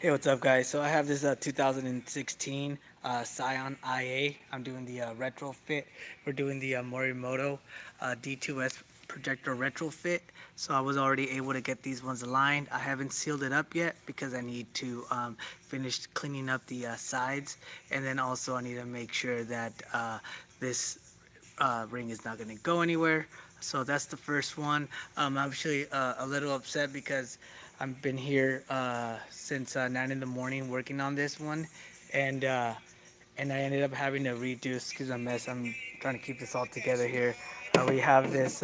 Hey, what's up, guys? So I have this 2016 Scion IA. I'm doing the retrofit. We're doing the Morimoto D2S projector retrofit. So I was already able to get these ones aligned. I haven't sealed it up yet because I need to finish cleaning up the sides, and then also I need to make sure that this ring is not going to go anywhere. So that's the first one. I'm actually a little upset because I've been here since 9 in the morning working on this one, and uh, and I ended up having to redo. Excuse my mess. I'm trying to keep this all together here. We have this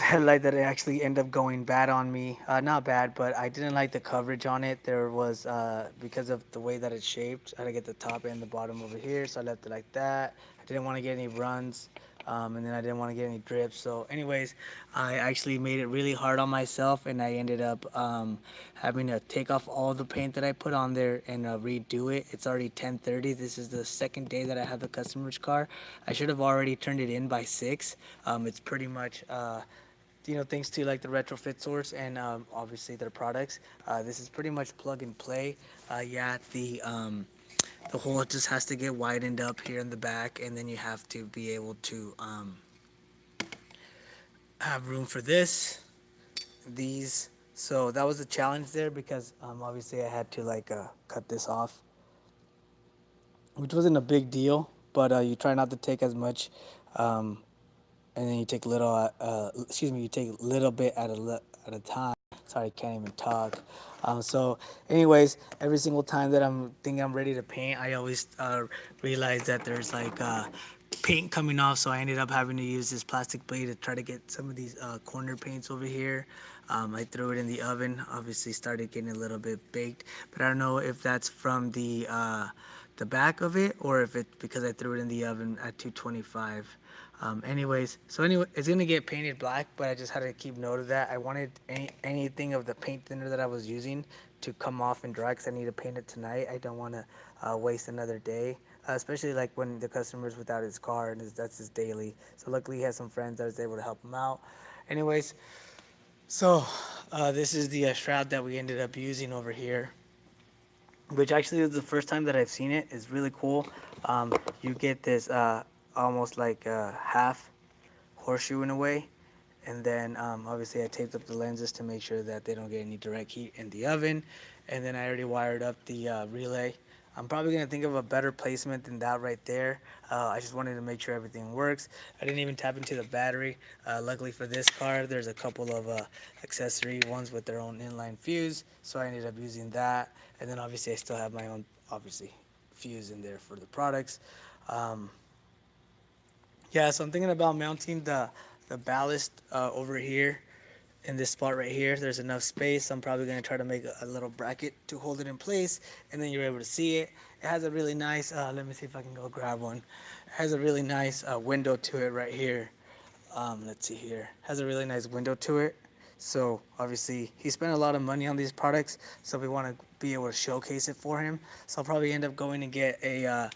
headlight that actually ended up going bad on me. Not bad, but I didn't like the coverage on it. There was because of the way that it's shaped. I had to get the top and the bottom over here, so I left it like that. I didn't want to get any runs, and then I didn't want to get any drips. So, anyways, I actually made it really hard on myself, and I ended up having to take off all the paint that I put on there and redo it. It's already 10:30. This is the second day that I have the customer's car. I should have already turned it in by 6. It's pretty much thanks to like the retrofit source and obviously their products. This is pretty much plug and play. Yeah, the hole just has to get widened up here in the back, and then you have to be able to have room for these. So that was a challenge there because obviously I had to like cut this off, which wasn't a big deal, but you try not to take as much. Um, and then you take little, you take little bit at a time. Sorry, I can't even talk. So, anyways, every single time that I'm ready to paint, I always realize that there's like paint coming off. So I ended up having to use this plastic blade to try to get some of these corner paints over here. I threw it in the oven. Obviously, started getting a little bit baked, but I don't know if that's from the back of it or if it's because I threw it in the oven at 225. Anyway, it's gonna get painted black, but I just had to keep note of that. I wanted anything of the paint thinner that I was using to come off and dry because I need to paint it tonight. I don't want to waste another day, especially like when the customer's without his car and that's his daily. So luckily he has some friends that was able to help him out. Anyways, so this is the shroud that we ended up using over here, which actually is the first time that I've seen it. It's really cool. You get this almost like half horseshoe in a way. And then obviously I taped up the lenses to make sure that they don't get any direct heat in the oven. And then I already wired up the relay. I'm probably going to think of a better placement than that right there. I just wanted to make sure everything works. I didn't even tap into the battery. Luckily for this car, there's a couple of accessory ones with their own inline fuse. So I ended up using that. And then obviously I still have my own, obviously, fuse in there for the products. Um, yeah, so I'm thinking about mounting the ballast over here in this spot right here. There's enough space. I'm probably going to try to make a little bracket to hold it in place, and then you're able to see it. It has a really nice, let me see if I can go grab one. It has a really nice window to it right here. Let's see here. Has a really nice window to it. So obviously he spent a lot of money on these products, so we want to be able to showcase it for him. So I'll probably end up going and get a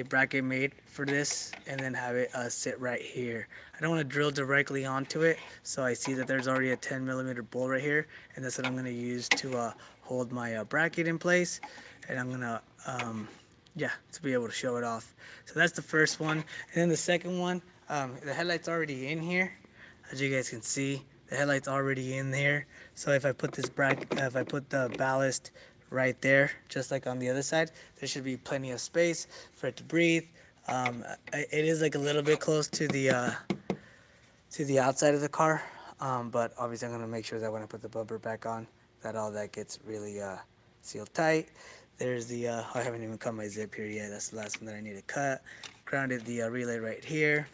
bracket made for this, and then have it sit right here. I don't want to drill directly onto it, so I see that there's already a 10mm bolt right here, and that's what I'm going to use to hold my bracket in place, and I'm going to yeah, to be able to show it off. So that's the first one. And then the second one, the headlight's already in here. As you guys can see, the headlight's already in there. So if I put this if I put the ballast right there, just like on the other side, there should be plenty of space for it to breathe. It is like a little bit close to the outside of the car, but obviously I'm gonna make sure that when I put the bumper back on, that all that gets really sealed tight. There's the I haven't even cut my zip here yet. That's the last one that I need to cut. Grounded the relay right here.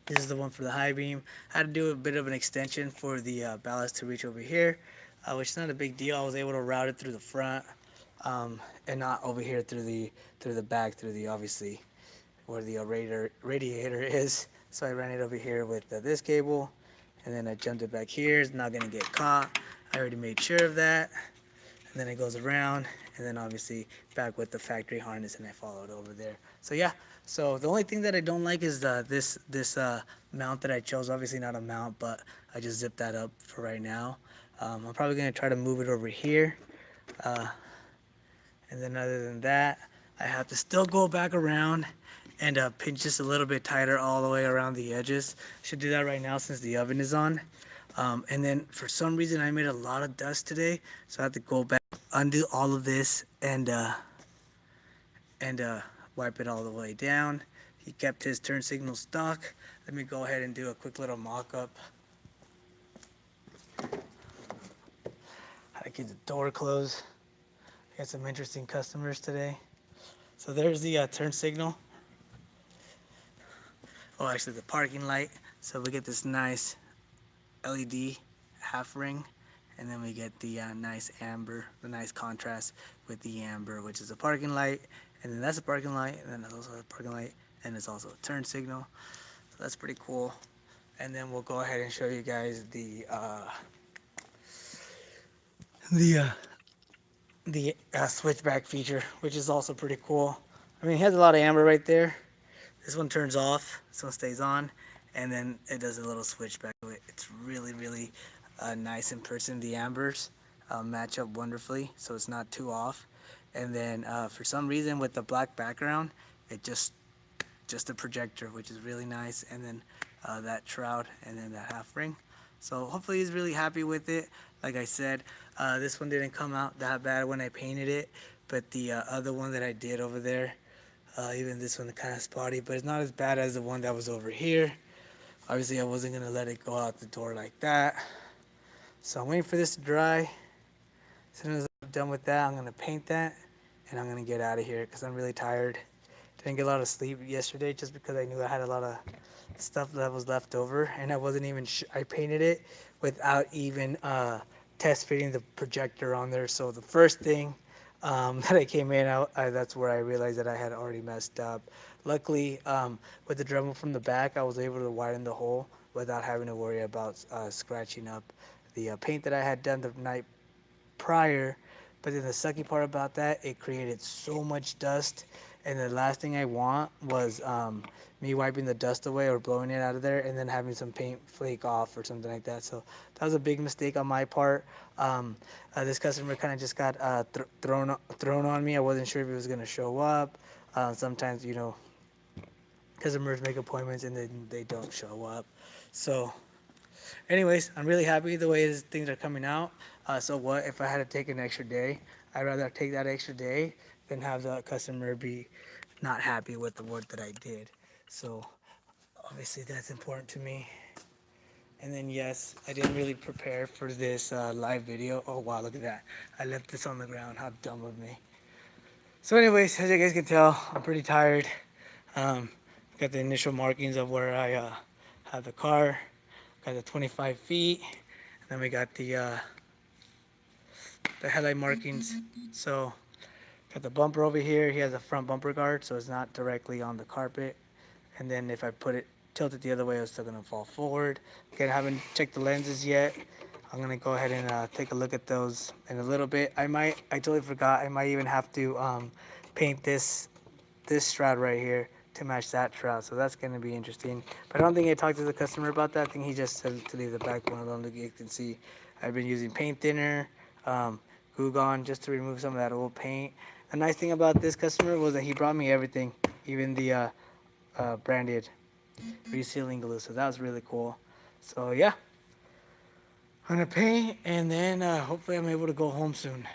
This is the one for the high beam. I had to do a bit of an extension for the ballast to reach over here, which is not a big deal. I was able to route it through the front, and not over here through the back, through the obviously where the radiator is. So I ran it over here with this cable, and then I jumped it back here. It's not gonna get caught. I already made sure of that. And then it goes around, and then obviously back with the factory harness, and I followed over there. So yeah, so the only thing that I don't like is this mount that I chose. Obviously not a mount, but I just zipped that up for right now. I'm probably going to try to move it over here. And then other than that, I have to still go back around and pinch just a little bit tighter all the way around the edges. Should do that right now since the oven is on. And then for some reason I made a lot of dust today, so I have to go back, undo all of this, and wipe it all the way down. He kept his turn signal stock. Let me go ahead and do a quick little mock-up. How to keep the door closed. I got some interesting customers today. So there's the turn signal. Oh, actually the parking light. So we get this nice LED half ring, and then we get the nice amber, the nice contrast with the amber, which is a parking light, and then that's a parking light, and then that's also a parking light, and it's also a turn signal. So that's pretty cool. And then we'll go ahead and show you guys the switchback feature, which is also pretty cool. I mean, it has a lot of amber right there. This one turns off, this one stays on, and then it does a little switchback to it. It's really nice in person. The ambers match up wonderfully, so it's not too off. And then for some reason with the black background, it just a projector, which is really nice. And then that shroud, and then that half ring. So hopefully he's really happy with it. Like I said, this one didn't come out that bad when I painted it, but the other one that I did over there, even this one kind of spotty, but it's not as bad as the one that was over here. Obviously I wasn't going to let it go out the door like that. So I'm waiting for this to dry. As soon as I'm done with that, I'm going to paint that, and I'm going to get out of here because I'm really tired. Didn't get a lot of sleep yesterday just because I knew I had a lot of stuff that was left over, and I wasn't even I painted it without even test fitting the projector on there. So the first thing that I came in, that's where I realized that I had already messed up. Luckily, with the Dremel from the back, I was able to widen the hole without having to worry about scratching up the paint that I had done the night prior. But then the sucky part about that, it created so much dust, and the last thing I want was me wiping the dust away or blowing it out of there and then having some paint flake off or something like that. So that was a big mistake on my part. This customer kind of just got thrown on me. I wasn't sure if he was going to show up. Sometimes, you know, customers make appointments and then they don't show up. So anyways, I'm really happy the way things are coming out. So what if I had to take an extra day? I'd rather take that extra day than have the customer be not happy with the work that I did. So obviously that's important to me. And then yes, I didn't really prepare for this live video. Oh wow, look at that. I left this on the ground. How dumb of me. So anyways, as you guys can tell, I'm pretty tired. Got the initial markings of where I have the car. Got the 25 feet. And then we got the headlight markings. So got the bumper over here. He has a front bumper guard, so it's not directly on the carpet. And then if I put it tilted the other way, it's still gonna fall forward. Again, I haven't checked the lenses yet. I'm gonna go ahead and take a look at those in a little bit. I totally forgot, I might even have to paint this shroud right here to match that shroud, so that's going to be interesting. But I don't think I talked to the customer about that. I think he just said to leave the back one alone. You can see I've been using paint thinner, Glue Gun, just to remove some of that old paint. The nice thing about this customer was that he brought me everything, even the branded resealing glue, so that was really cool. So yeah, I'm going to paint, and then hopefully I'm able to go home soon.